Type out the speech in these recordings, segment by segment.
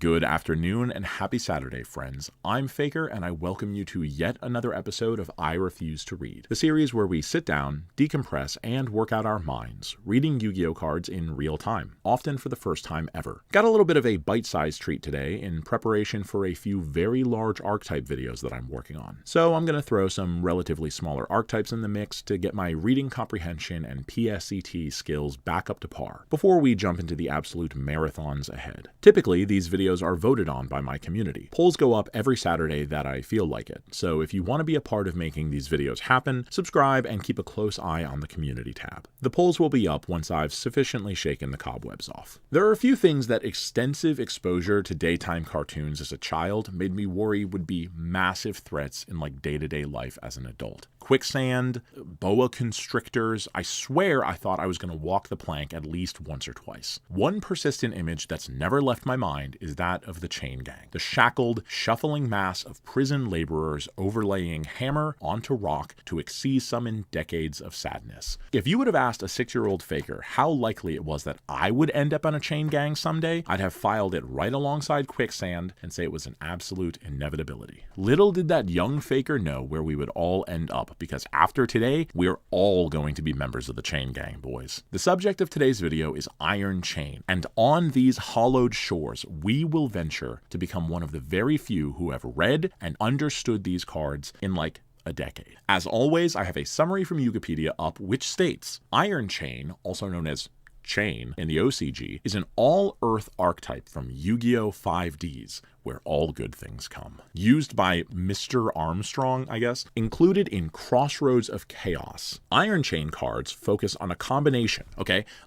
Good afternoon and happy Saturday, friends. I'm Faker and I welcome you to yet another episode of I Refuse to Read, the series where we sit down, decompress, and work out our minds, reading Yu-Gi-Oh cards in real time, often for the first time ever. Got a little bit of a bite-sized treat today in preparation for a few very large archetype videos that I'm working on. So I'm going to throw some relatively smaller archetypes in the mix to get my reading comprehension and PSCT skills back up to par before we jump into the absolute marathons ahead. Typically, these videos are voted on by my community. Polls go up every Saturday that I feel like it, so if you want to be a part of making these videos happen, subscribe and keep a close eye on the community tab. The polls will be up once I've sufficiently shaken the cobwebs off. There are a few things that extensive exposure to daytime cartoons as a child made me worry would be massive threats in day-to-day life as an adult. Quicksand, boa constrictors. I swear I thought I was going to walk the plank at least once or twice. One persistent image that's never left my mind is that of the chain gang, the shackled, shuffling mass of prison laborers overlaying hammer onto rock to exceed summon decades of sadness. If you would have asked a 6-year-old Faker how likely it was that I would end up on a chain gang someday, I'd have filed it right alongside Quicksand and say it was an absolute inevitability. Little did that young Faker know where we would all end up, because after today, we're all going to be members of the chain gang, boys. The subject of today's video is Iron Chain, and on these hollowed shores, we will venture to become one of the very few who have read and understood these cards in a decade. As always, I have a summary from Wikipedia up which states Iron Chain, also known as Chain in the OCG, is an all-earth archetype from Yu-Gi-Oh! 5Ds, where all good things come. Used by Mr. Armstrong, I guess. Included in Crossroads of Chaos. Iron Chain cards focus on a combination,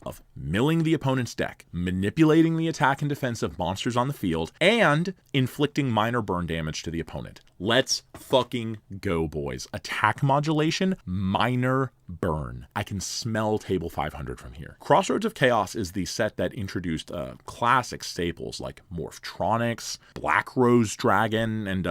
of milling the opponent's deck, manipulating the attack and defense of monsters on the field, and inflicting minor burn damage to the opponent. Let's fucking go, boys. Attack modulation, minor burn. I can smell table 500 from here. Crossroads of Chaos is the set that introduced classic staples like Morphtronics, Black Rose Dragon, and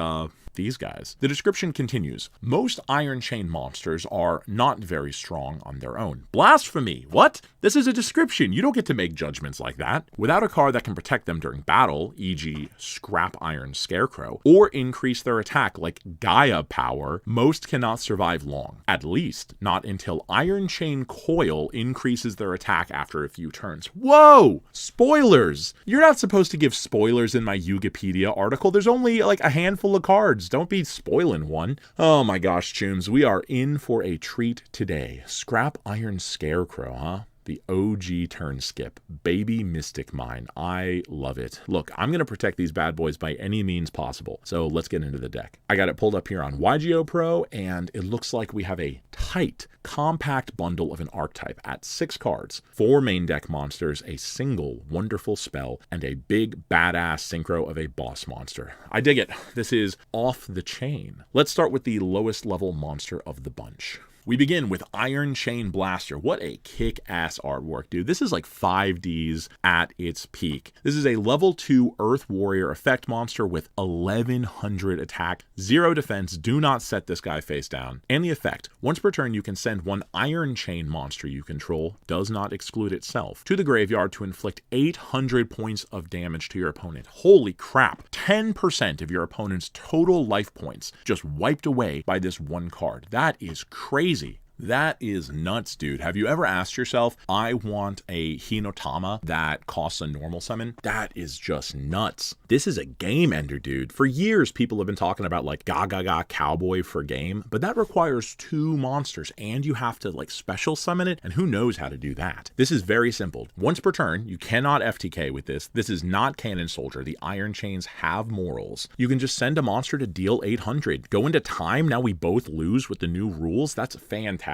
these guys. The description continues. Most Iron Chain monsters are not very strong on their own. Blasphemy! What? This is a description. You don't get to make judgments like that. Without a card that can protect them during battle, e.g. Scrap Iron Scarecrow, or increase their attack like Gaia Power, most cannot survive long. At least, not until Iron Chain Coil increases their attack after a few turns. Whoa! Spoilers! You're not supposed to give spoilers in my Wikipedia article. There's only a handful of cards. Don't be spoiling one. Oh my gosh, Chooms, we are in for a treat today. Scrap Iron Scarecrow, huh? The OG turn skip. Baby Mystic Mine. I love it. Look, I'm going to protect these bad boys by any means possible. So let's get into the deck. I got it pulled up here on YGO Pro, and it looks like we have a tight, compact bundle of an archetype at 6 cards, 4 main deck monsters, a single wonderful spell, and a big badass synchro of a boss monster. I dig it. This is off the chain. Let's start with the lowest level monster of the bunch. We begin with Iron Chain Blaster. What a kick-ass artwork, dude. This is like 5Ds at its peak. This is a level 2 Earth Warrior effect monster with 1100 attack, 0 defense. Do not set this guy face down. And the effect, once per turn you can send one Iron Chain monster you control, does not exclude itself, to the graveyard to inflict 800 points of damage to your opponent. Holy crap. 10% of your opponent's total life points just wiped away by this one card. That is crazy. That is nuts, dude. Have you ever asked yourself, I want a Hinotama that costs a normal summon? That is just nuts. This is a game ender, dude. For years, people have been talking about Gaga Cowboy for game, but that requires 2 monsters, and you have to special summon it, and who knows how to do that. This is very simple. Once per turn, you cannot FTK with this. This is not Cannon Soldier. The Iron Chains have morals. You can just send a monster to deal 800. Go into time, now we both lose with the new rules. That's fantastic.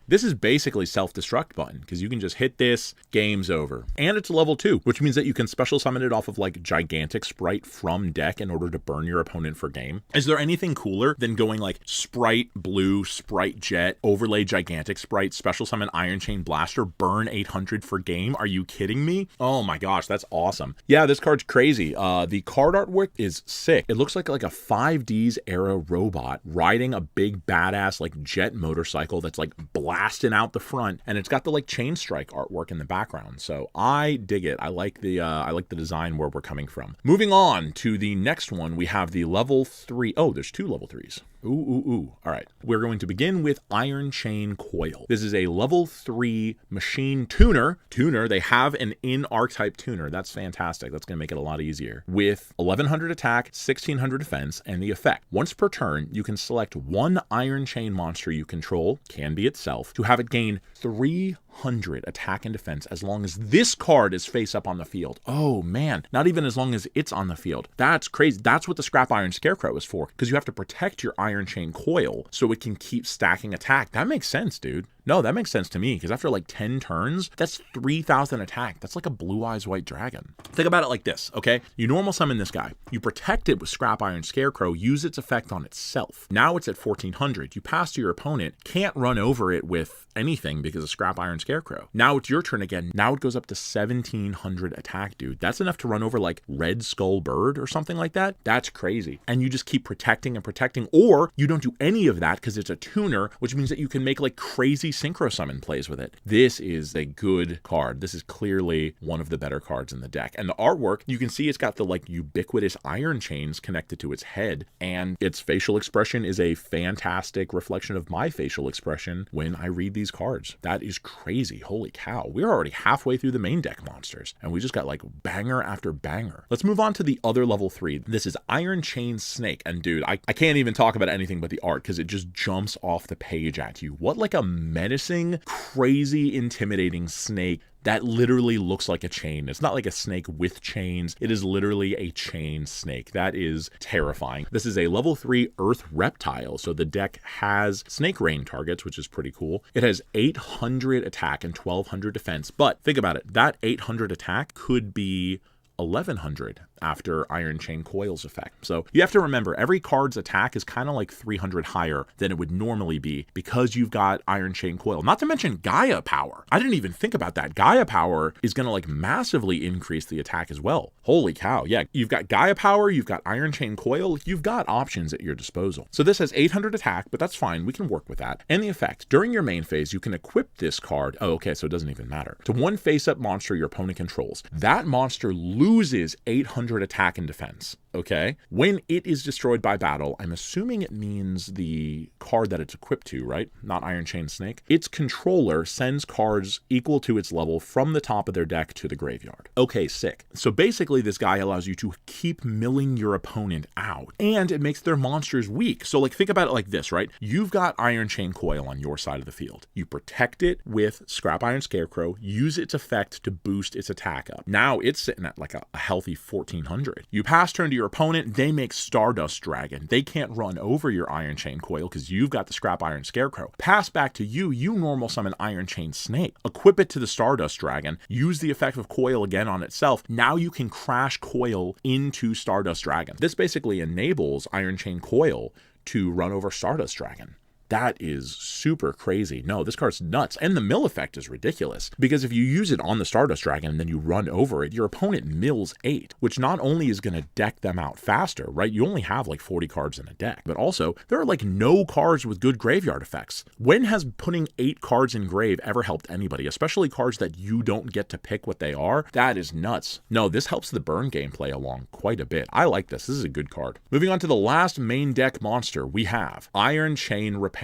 This is basically self-destruct button, because you can just hit this, game's over. And it's level 2, which means that you can special summon it off of Gigantic Sprite from deck in order to burn your opponent for game. Is there anything cooler than going Sprite Blue, Sprite Jet, overlay Gigantic Sprite, special summon Iron Chain Blaster, burn 800 for game? Are you kidding me? Oh my gosh, that's awesome. Yeah, this card's crazy. The card artwork is sick. It looks like a 5Ds era robot riding a big badass jet motorcycle that's like blasting out the front, and it's got the like chain strike artwork in the background. So I dig it. I like the design where we're coming from. Moving on to the next one, we have the level 3. Oh, there's 2 level 3s. Ooh. All right. We're going to begin with Iron Chain Coil. This is a level 3 machine tuner. They have an in-archetype tuner. That's fantastic. That's going to make it a lot easier. With 1100 attack, 1600 defense, and the effect. Once per turn, you can select one Iron Chain monster you control, can be itself, to have it gain 300 attack and defense as long as this card is face up on the field. Oh man, not even as long as it's on the field. That's crazy. That's what the Scrap Iron Scarecrow is for, because you have to protect your Iron Chain Coil so it can keep stacking attack. That makes sense, dude. No, that makes sense to me, because after like 10 turns, that's 3,000 attack. That's like a Blue Eyes White Dragon. Think about it like this, okay? You normal summon this guy. You protect it with Scrap Iron Scarecrow, use its effect on itself. Now it's at 1,400. You pass to your opponent, can't run over it with anything because of Scrap Iron Scarecrow. Now it's your turn again. Now it goes up to 1,700 attack, dude. That's enough to run over like Red Skull Bird or something like that. That's crazy. And you just keep protecting and protecting, or you don't do any of that because it's a tuner, which means that you can make like crazy synchro summon plays with it. This is a good card. This is clearly one of the better cards in the deck. And the artwork, you can see it's got the like ubiquitous iron chains connected to its head, and its facial expression is a fantastic reflection of my facial expression when I read these cards. That is crazy. Holy cow. We're already halfway through the main deck monsters, and we just got like banger after banger. Let's move on to the other level 3. This is Iron Chain Snake. And dude, I can't even talk about anything but the art because it just jumps off the page at you. What like a menacing, crazy, intimidating snake that literally looks like a chain. It's not like a snake with chains. It is literally a chain snake. That is terrifying. This is a level 3 Earth Reptile, so the deck has snake rain targets, which is pretty cool. It has 800 attack and 1,200 defense, but think about it. That 800 attack could be 1,100 after Iron Chain Coil's effect. So you have to remember, every card's attack is kind of like 300 higher than it would normally be because you've got Iron Chain Coil. Not to mention Gaia Power. I didn't even think about that. Gaia Power is going to like massively increase the attack as well. Holy cow. Yeah, you've got Gaia Power, you've got Iron Chain Coil, you've got options at your disposal. So this has 800 attack, but that's fine. We can work with that. And the effect, during your main phase, you can equip this card. Oh, okay, so it doesn't even matter. To one face-up monster your opponent controls. That monster loses 800 attack and defense. Okay. When it is destroyed by battle, I'm assuming it means the card that it's equipped to, right? Not Iron Chain Snake. Its controller sends cards equal to its level from the top of their deck to the graveyard. Okay, sick. So basically this guy allows you to keep milling your opponent out, and it makes their monsters weak. So like think about it like this, right? You've got Iron Chain Coil on your side of the field. You protect it with Scrap Iron Scarecrow, use its effect to boost its attack up. Now it's sitting at like a healthy 1,400. You pass turn to your opponent, they make Stardust Dragon. They can't run over your Iron Chain Coil because you've got the Scrap Iron Scarecrow. Pass back to you, you normal summon Iron Chain Snake. Equip it to the Stardust Dragon, use the effect of Coil again on itself. Now you can crash Coil into Stardust Dragon. This basically enables Iron Chain Coil to run over Stardust Dragon. That is super crazy. No, this card's nuts. And the mill effect is ridiculous, because if you use it on the Stardust Dragon and then you run over it, your opponent mills 8, which not only is going to deck them out faster, right? You only have like 40 cards in a deck, but also there are like no cards with good graveyard effects. When has putting 8 cards in grave ever helped anybody, especially cards that you don't get to pick what they are? That is nuts. No, this helps the burn gameplay along quite a bit. I like this. This is a good card. Moving on to the last main deck monster, we have Iron Chain Repairman.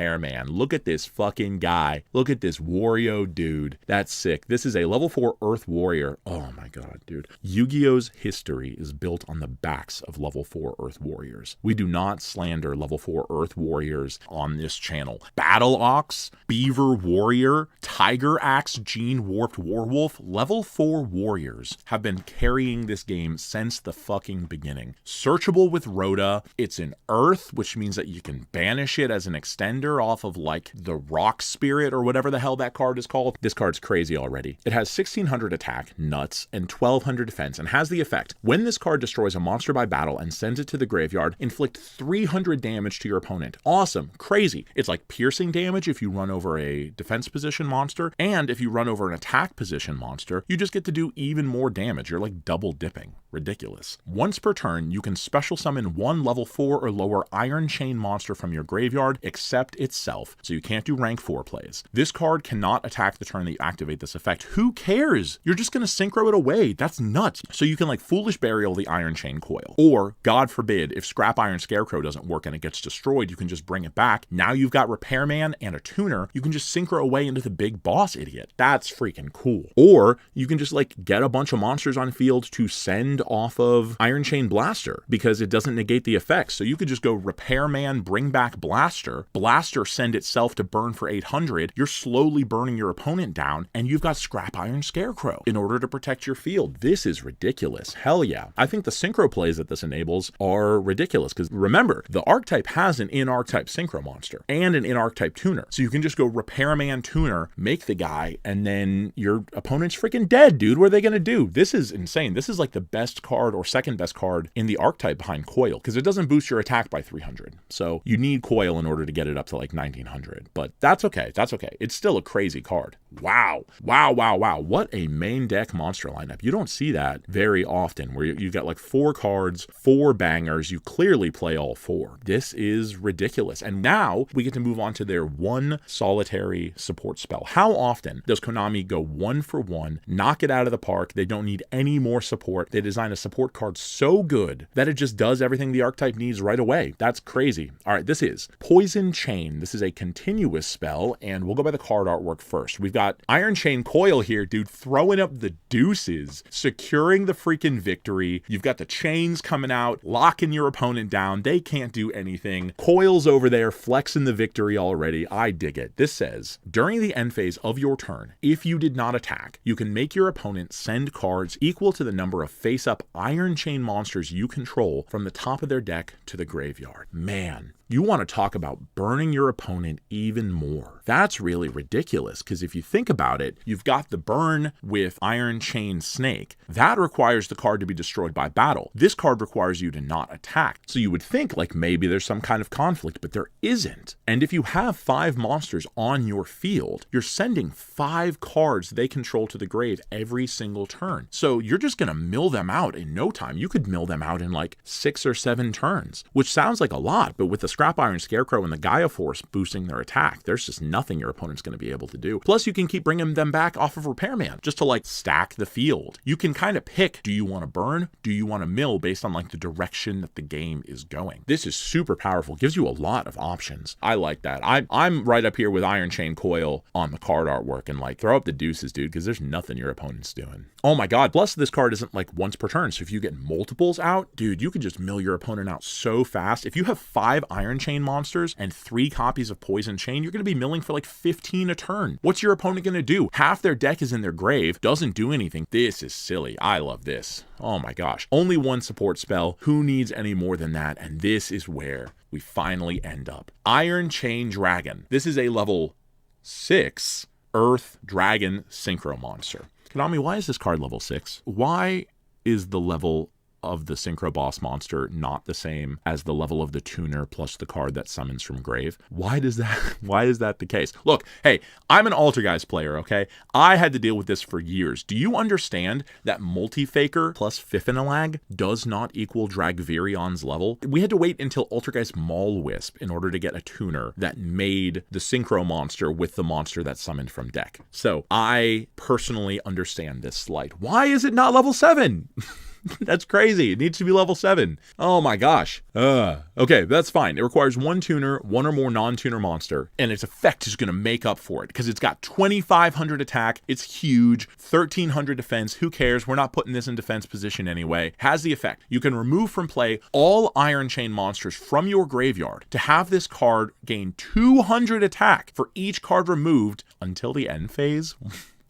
Look at this fucking guy. Look at this Wario dude. That's sick. This is a level 4 Earth Warrior. Oh my god, dude. Yu-Gi-Oh's history is built on the backs of level 4 Earth Warriors. We do not slander level 4 Earth Warriors on this channel. Battle Ox, Beaver Warrior, Tiger Axe, Gene Warped Warwolf, level 4 warriors have been carrying this game since the fucking beginning. Searchable with Rhoda. It's an Earth, which means that you can banish it as an extender off of like the Rock Spirit or whatever the hell that card is called. This card's crazy already. It has 1,600 attack, nuts, and 1,200 defense, and has the effect, when this card destroys a monster by battle and sends it to the graveyard, inflict 300 damage to your opponent. Awesome. Crazy. It's like piercing damage if you run over a defense position monster, and if you run over an attack position monster, you just get to do even more damage. You're like double dipping. Ridiculous. Once per turn, you can special summon one level 4 or lower Iron Chain monster from your graveyard, except except itself, so you can't do rank 4 plays. This card cannot attack the turn that you activate this effect. Who cares? You're just going to synchro it away. That's nuts. So you can like Foolish Burial the Iron Chain Coil. Or, God forbid, if Scrap Iron Scarecrow doesn't work and it gets destroyed, you can just bring it back. Now you've got Repairman and a tuner. You can just synchro away into the big boss idiot. That's freaking cool. Or you can just like get a bunch of monsters on field to send off of Iron Chain Blaster because it doesn't negate the effects. So you could just go Repairman, bring back Blaster, Blaster send itself to burn for 800. You're slowly burning your opponent down, and you've got Scrap Iron Scarecrow in order to protect your field. This is ridiculous. Hell yeah. I think the synchro plays that this enables are ridiculous because remember, the Archetype has an in-Archetype synchro monster and an in-Archetype tuner. So you can just go Repairman tuner, make the guy, and then your opponent's freaking dead, dude. What are they going to do? This is insane. This is like the best card or second best card in the Archetype behind Coil because it doesn't boost your attack by 300. So you need Coil in order to get it up to like 1900. But that's okay. That's okay. It's still a crazy card. Wow. Wow, wow, wow. What a main deck monster lineup. You don't see that very often where you got like 4 cards, 4 bangers. You clearly play all 4. This is ridiculous. And now we get to move on to their one solitary support spell. How often does Konami go 1 for 1, knock it out of the park? They don't need any more support. They design a support card so good that it just does everything the Archetype needs right away. That's crazy. All right, this is Poison Chain. This is a continuous spell, and we'll go by the card artwork first. We've got Iron Chain Coil here, dude, throwing up the deuces, securing the freaking victory. You've got the chains coming out, locking your opponent down. They can't do anything. Coil's over there, flexing the victory already. I dig it. This says, during the end phase of your turn, if you did not attack, you can make your opponent send cards equal to the number of face-up Iron Chain monsters you control from the top of their deck to the graveyard. Man, you want to talk about burning your opponent even more. That's really ridiculous because if you think about it, you've got the burn with Iron Chain Snake. That requires the card to be destroyed by battle. This card requires you to not attack. So you would think like maybe there's some kind of conflict, but there isn't. And if you have 5 monsters on your field, you're sending 5 cards they control to the grave every single turn. So you're just going to mill them out in no time. You could mill them out in like 6 or 7 turns, which sounds like a lot, but with the Scrap Iron Scarecrow and the Gaia Force boosting their attack, there's just nothing your opponent's going to be able to do. Plus, you can keep bringing them back off of Repairman just to like stack the field. You can kind of pick, do you want to burn? Do you want to mill based on like the direction that the game is going? This is super powerful. Gives you a lot of options. I like that. I'm right up here with Iron Chain Coil on the card artwork and like throw up the deuces, dude, because there's nothing your opponent's doing. Oh my God. Plus, this card isn't like once per turn. So if you get multiples out, dude, you can just mill your opponent out so fast. If you have 5 Iron Chain monsters and 3 copies of Poison Chain, you're going to be milling for like 15 a turn. What's your opponent going to do? Half their deck is in their grave, doesn't do anything. This is silly. I love this. Oh my gosh. Only one support spell. Who needs any more than that? And this is where we finally end up. Iron Chain Dragon. This is a level 6 Earth Dragon Synchro monster. Konami, why is this card level 6? Why is the level of the Synchro Boss monster not the same as the level of the tuner plus the card that summons from grave? Why is that the case? Look, hey, I'm an Altergeist player, okay? I had to deal with this for years. Do you understand that Multi-Faker plus Fifinalag does not equal Dragvirion's level? We had to wait until Altergeist Maulwisp in order to get a tuner that made the Synchro monster with the monster that summoned from deck. So I personally understand this slight. Why is it not level 7? That's crazy. It needs to be level 7. Oh my gosh. Okay, that's fine. It requires 1 tuner, 1 or more non-tuner monster, and its effect is going to make up for it because it's got 2,500 attack. It's huge. 1,300 defense. Who cares? We're not putting this in defense position anyway. Has the effect. You can remove from play all Iron Chain monsters from your graveyard to have this card gain 200 attack for each card removed until the end phase.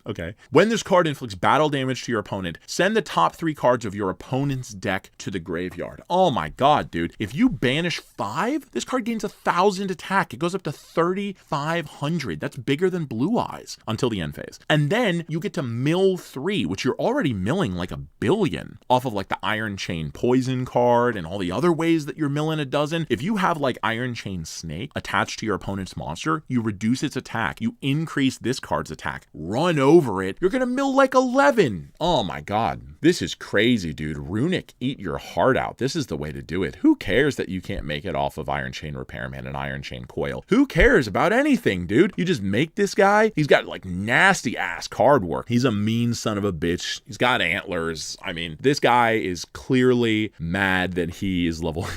Okay. When this card inflicts battle damage to your opponent, send the top 3 cards of your opponent's deck to the graveyard. Oh my God, dude. If you banish 5, this card gains 1,000 attack. It goes up to 3,500. That's bigger than Blue Eyes until the end phase. And then you get to mill 3, which you're already milling like 1 billion off of like the Iron Chain Poison card and all the other ways that you're milling a dozen. If you have like Iron Chain Snake attached to your opponent's monster, you reduce its attack. You increase this card's attack. Run over over it, you're gonna mill like 11. Oh my god. This is crazy, dude. Runic, eat your heart out. This is the way to do it. Who cares that you can't make it off of Iron Chain Repairman and Iron Chain Coil? Who cares about anything, dude? You just make this guy. He's got like nasty ass card work. He's a mean son of a bitch. He's got antlers. I mean, this guy is clearly mad that he is level...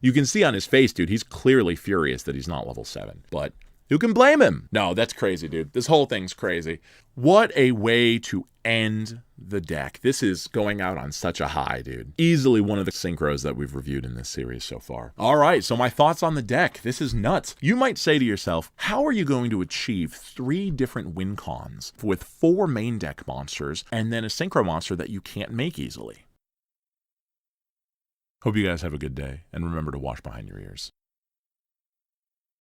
You can see on his face, dude, he's clearly furious that he's not level 7. But who can blame him? No, that's crazy, dude. This whole thing's crazy. What a way to end the deck. This is going out on such a high, dude. Easily one of the synchros that we've reviewed in this series so far. All right, so my thoughts on the deck. This is nuts. You might say to yourself, how are you going to achieve 3 different win cons with 4 main deck monsters and then a synchro monster that you can't make easily? Hope you guys have a good day, and remember to wash behind your ears.